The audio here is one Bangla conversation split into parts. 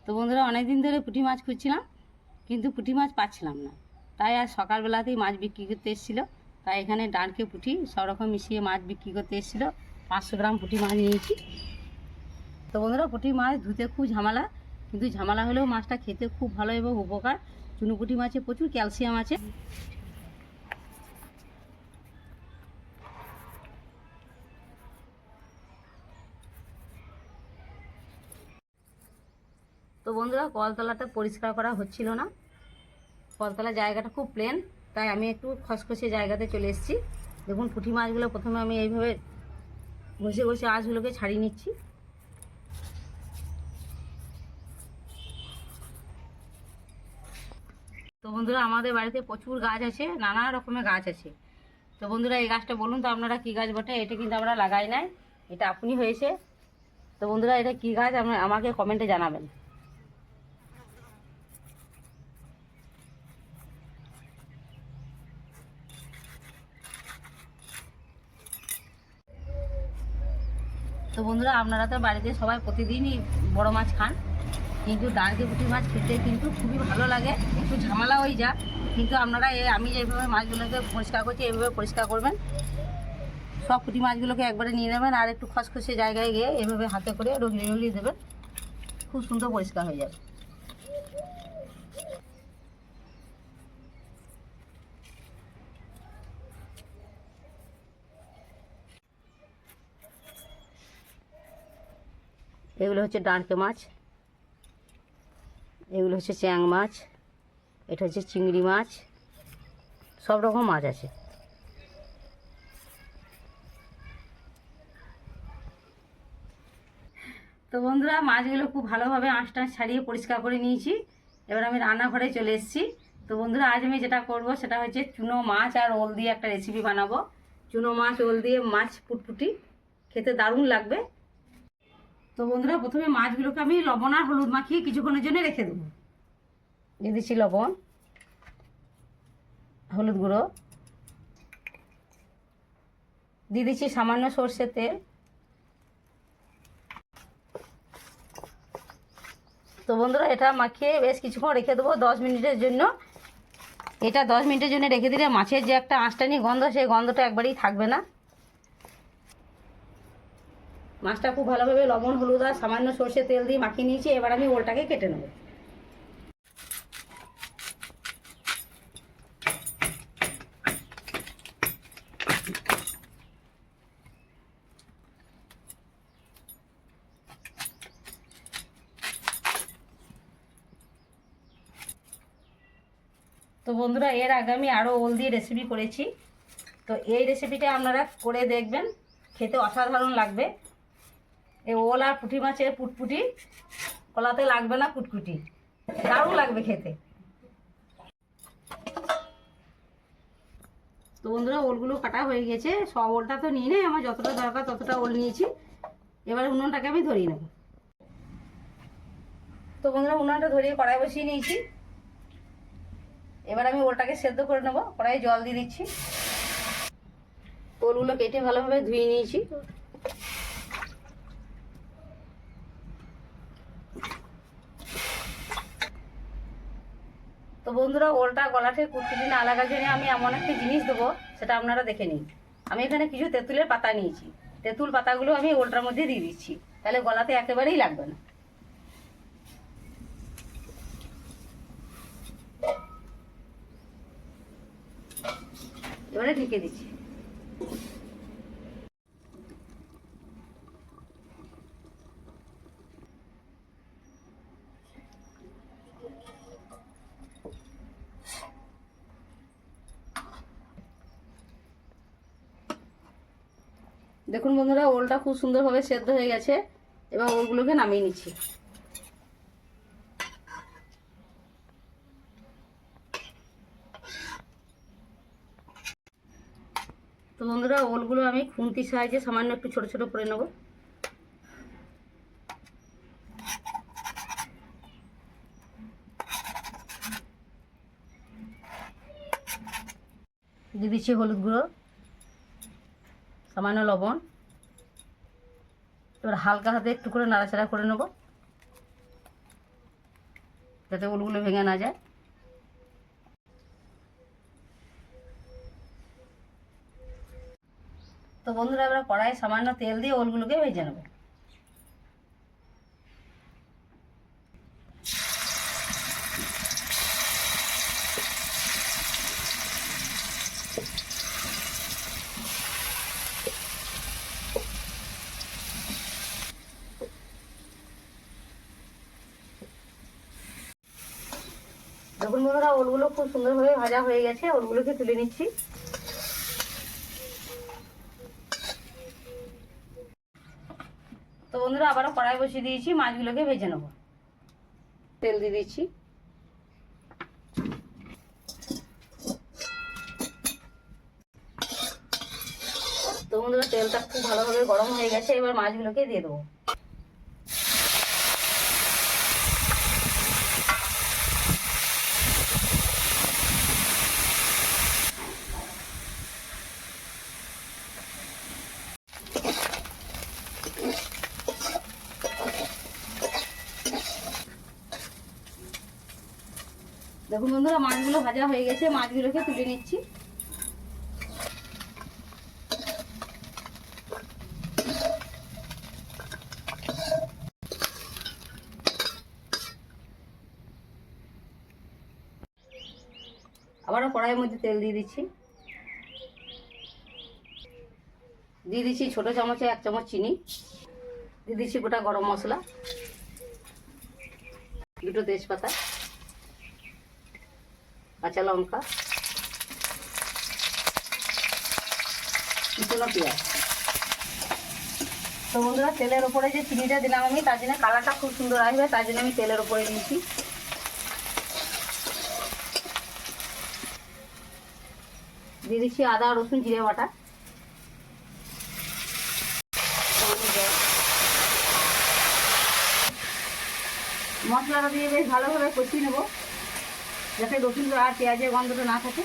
তো বন্ধুরা অনেক দিন ধরে পুঁটি মাছ খুঁজছিলাম, কিন্তু পুঁটি মাছ পাচ্ছিলাম না। তাই আজ সকালবেলাতেই মাছ বিক্রি করতে এসেছিলো। তাই এখানে ডাঁড়কে পুঁটি সব রকম মিশিয়ে মাছ বিক্রি করতে এসেছিলো। 500 গ্রাম পুঁটি মাছ নিয়েছি। তো বন্ধুরা পুঁটি মাছ ধুতে খুব ঝামেলা, কিন্তু ঝামেলা হলেও মাছটা খেতে খুব ভালো এবং উপকার। চুনো পুঁটি মাছে প্রচুর ক্যালসিয়াম আছে। তো বন্ধুরা কলতলাটা পরিষ্কার করা হচ্ছিল না, কলতলার জায়গাটা খুব প্লেন, তাই আমি একটু খসখসে জায়গাতে চলে এসেছি। দেখুন পুঁটি মাছগুলো প্রথমে আমি এইভাবে ঘষে ঘষে আঁশগুলোকে ছাড়িয়ে নিচ্ছি। তো বন্ধুরা আমাদের বাড়িতে প্রচুর গাছ আছে, নানা রকমের গাছ আছে। তো বন্ধুরা এই গাছটা বলুন তো আপনারা কী গাছ বটে? এটা কিন্তু আমরা লাগাই নাই, এটা আপনি হয়েছে। তো বন্ধুরা এটা কী গাছ আমাকে কমেন্টে জানাবেন। তো বন্ধুরা আপনারা তো বাড়িতে সবাই প্রতিদিনই বড় মাছ খান, কিন্তু ডাঁড়কে পুঁটি মাছ খেতে কিন্তু খুবই ভালো লাগে। একটু ঝামেলা হয়ে যায়, কিন্তু আপনারা আমি যেভাবে মাছগুলোকে পরিষ্কার করছি এইভাবে পরিষ্কার করবেন। সব পুঁটি মাছগুলোকে একবারে নিয়ে নেবেন, আর একটু খসখসে জায়গায় গিয়ে এভাবে হাতে করে রগলিয়ে রগলিয়ে দেবেন, খুব সুন্দর পরিষ্কার হয়ে যাবে। এগুলো হচ্ছে ডাঁড়কে মাছ, এগুলো হচ্ছে চ্যাং মাছ, এটা হচ্ছে চিংড়ি মাছ, সব রকম মাছ আছে। তো বন্ধুরা মাছগুলো খুব ভালোভাবে আঁশ টাঁশ ছাড়িয়ে পরিষ্কার করে নিয়েছি। এবার আমি রান্নাঘরে চলে এসেছি। তো বন্ধুরা আজ আমি যেটা করব সেটা হচ্ছে চুনো মাছ আর ওল দিয়ে একটা রেসিপি বানাবো। চুনো মাছ ওল দিয়ে মাছ পুটপুটি, খেতে দারুণ লাগবে। তো বন্ধুরা প্রথমে মাছগুলোকে আমি লবণ আর হলুদ মাখিয়ে কিছুক্ষণের জন্য রেখে দেবো। দিয়ে দিচ্ছি লবণ, হলুদ গুঁড়ো, দিয়ে দিচ্ছি সামান্য সর্ষের তেল। তো বন্ধুরা এটা মাখিয়ে বেশ কিছুক্ষণ রেখে দেবো 10 মিনিটের জন্য। এটা 10 মিনিটের জন্য রেখে দিলে মাছের যে একটা আঁশটানি গন্ধ, সেই গন্ধটা একবারেই থাকবে না। মাছটা খুব ভালোভাবে লবণ হলুদ আর সামান্য সর্ষের তেল দিয়ে মাখিয়ে নিয়েছি। এবার আমি ওলটাকে কেটে নেব। তো বন্ধুরা এর আগে আমি আরও ওল দিয়ে রেসিপি করেছি, তো এই রেসিপিটা আপনারা করে দেখবেন, খেতে অসাধারণ লাগবে। এই ওল আর পুঁটি মাছের পুটপুটি কলাতে লাগবে না, কুটকুটি দারুণ লাগবে খেতে। তো বন্ধুরা ওলগুলো কাটা হয়ে গেছে, সব ওলটা তো নিয়ে নেই, আমার যতটা দরকার ততটা ওল নিয়েছি। এবার উনুনটাকে আমি ধরিয়ে নেব। তো বন্ধুরা উনুনটা ধরিয়ে কড়াই বসিয়ে নিয়েছি। এবার আমি ওলটাকে সেদ্ধ করে নেবো। কড়াইয়ে জল দিয়ে দিচ্ছি। ওলগুলো কেটে ভালোভাবে ধুয়ে নিয়েছি। তো বন্ধুরা ওলটা গলাতে কুটকুটি না লাগার জন্য আমি এমন একটা জিনিস দেবো, সেটা আপনারা দেখে নিন। আমি এখানে কিছু তেঁতুলের পাতা নিয়েছি, তেঁতুল পাতাগুলো আমি ওলটার মধ্যে দিয়ে দিচ্ছি, তাহলে গলাতে একেবারেই লাগবে না। এবারে ঢেকে দিচ্ছি। দেখুন বন্ধুরা ওলটা খুব সুন্দরভাবে সেদ্ধ হয়ে গেছে। এবার ওলগুলোকে নামিয়ে নিচ্ছি। তো বন্ধুরা ওলগুলো আমি খুন্তির সাহায্যে সামান্য একটু ছোট ছোট করে নেব। দিয়ে দিচ্ছি হলুদ গুঁড়ো, সামান্য লবণ। এবার হালকা হাতে একটু করে নাড়াচাড়া করে নেব। যাতে ওলগুলো ভেঙে না যায়। তো বন্ধুরা এবার কড়াইয়ে সামান্য তেল দিয়ে ওলগুলোকে ভেজে নেব। দেখুন বন্ধুরা ওলগুলো খুব সুন্দরভাবে ভাজা হয়ে গেছে, ওলগুলোকে তুলে নিচ্ছি। তো বন্ধুরা আবারও কড়াই বসিয়ে দিয়েছি, মাছগুলোকে ভেজে নেব। তেল দিয়ে দিচ্ছি। তো বন্ধুরা তেলটা খুব ভালোভাবে গরম হয়ে গেছে, এবার মাছগুলোকে দিয়ে দেবো। দেখুন বন্ধুরা মাছগুলো ভাজা হয়ে গেছে, মাছগুলোকে তুলে নিচ্ছি। আবারও কড়াইয়ের মধ্যে তেল দিয়ে দিচ্ছি। দিয়ে দিচ্ছি ছোটো চামচে 1 চামচ চিনি, দিয়ে দিচ্ছি গোটা গরম মশলা, 2টো তেজপাতা, কাঁচা লঙ্কা, কুচনো পেঁয়াজ। তো বন্ধুরা তেলের ওপরে যে চিনিটা দিলাম আমি, তার জন্য কালারটা খুব সুন্দর আসবে, তার জন্য আমি তেলের ওপরে দিয়েছি। দিয়ে দিচ্ছি আদা রসুন জিরে বাটা, মশলাটা দিয়ে বেশ ভালোভাবে কষিয়ে নেব, যাতে রসুন আর পেঁয়াজের গন্ধটা না থাকে।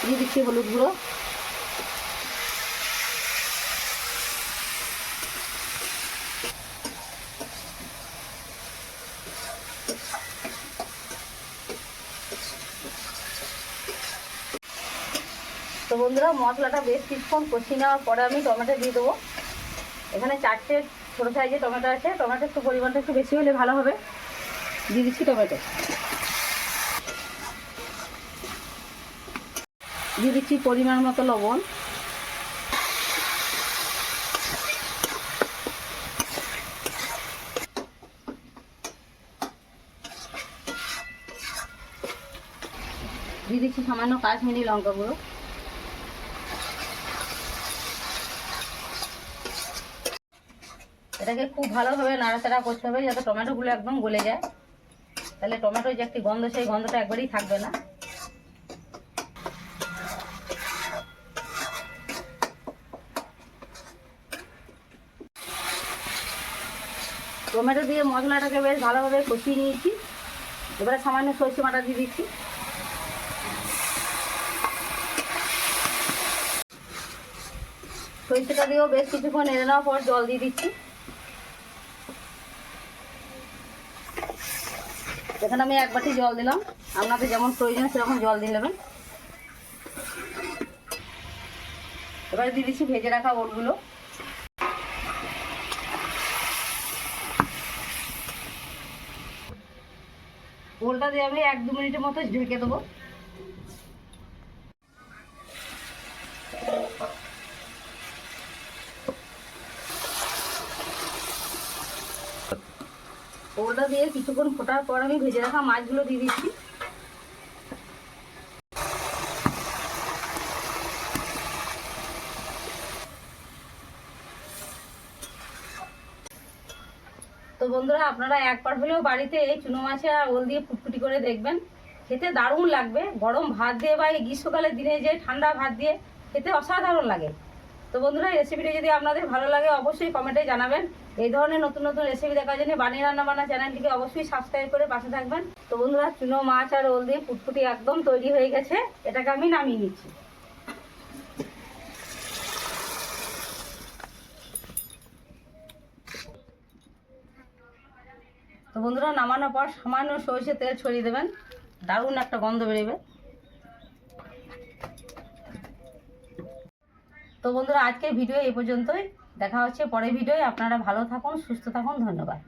দিয়ে দিচ্ছি হলুদ গুঁড়ো, তো বন্ধুরা মশলাটা বেশ কিছুক্ষণ কষিয়ে নেওয়ার পরে আমি টমেটো দিয়ে দেবো। এখানে 4টে ছোটো সাইজের টমেটো আছে, টমেটো একটু পরিমাণটা একটু বেশি হলে ভালো হবে। দিয়ে দিচ্ছি টমেটো, দিয়ে দিচ্ছি পরিমাণ মতো লবণ, দিয়ে দিচ্ছি সামান্য কাশ্মীরি লঙ্কা গুঁড়ো, এটাকে খুব ভালোভাবে নাড়াচাড়া করতে হবে যাতে টমেটোগুলো একদম গলে যায়, তাহলে টমেটোর যে একটি গন্ধ, সেই গন্ধটা একবারেই থাকবে না। টমেটো দিয়ে মশলাটাকে বেশ ভালোভাবে কষিয়ে নিয়েছি। এবারে সামান্য সরষে বাটা দিয়ে দিচ্ছি। সরষেটা দিয়েও বেশ কিছুক্ষণ নেড়ে নেওয়ার পর জল দিয়ে দিচ্ছি। এখানে আমি 1 বাটি জল দিলাম, আপনাদের যেমন প্রয়োজন সেরকম জল দিয়ে নেবেন। এবারে দিয়ে দিচ্ছি ভেজে রাখা ওলগুলো। ওলটা দিয়ে আমি 1-2 মিনিটের মতো ঢেকে দেবো। ওলটা দিয়ে কিছুক্ষণ ফোটার পর আমি ভেজে রাখা মাছগুলো দিয়ে দিচ্ছি। তো বন্ধুরা আপনারা একবার হলেও বাড়িতে এই চুনো মাছে আর ওল দিয়ে ফুটফুটি করে দেখবেন, খেতে দারুণ লাগবে। গরম ভাত দিয়ে বা এই গ্রীষ্মকালের দিনে যে ঠান্ডা ভাত দিয়ে খেতে অসাধারণ লাগে। তো বন্ধুরা এই রেসিপিটা যদি আপনাদের ভালো লাগে অবশ্যই কমেন্টে জানাবেন। এই ধরনের নতুন নতুন রেসিপি দেখার জন্য বানিয়ে রান্না বান্না চ্যানেলটিকে অবশ্যই সাবস্ক্রাইব করে পাশে থাকবেন। তো বন্ধুরা চুনো মাছ আর ওল দিয়ে ফুটফুটি একদম তৈরি হয়ে গেছে, এটাকে আমি নামিয়ে নিচ্ছি। তো বন্ধুরা নামানোর পর সামান্য সরষের তেল ছড়িয়ে দেবেন, দারুণ একটা গন্ধ বেরোবে। তো বন্ধুরা আজকের ভিডিও এই পর্যন্তই, দেখা হচ্ছে পরের ভিডিওয়। আপনারা ভালো থাকুন, সুস্থ থাকুন, ধন্যবাদ।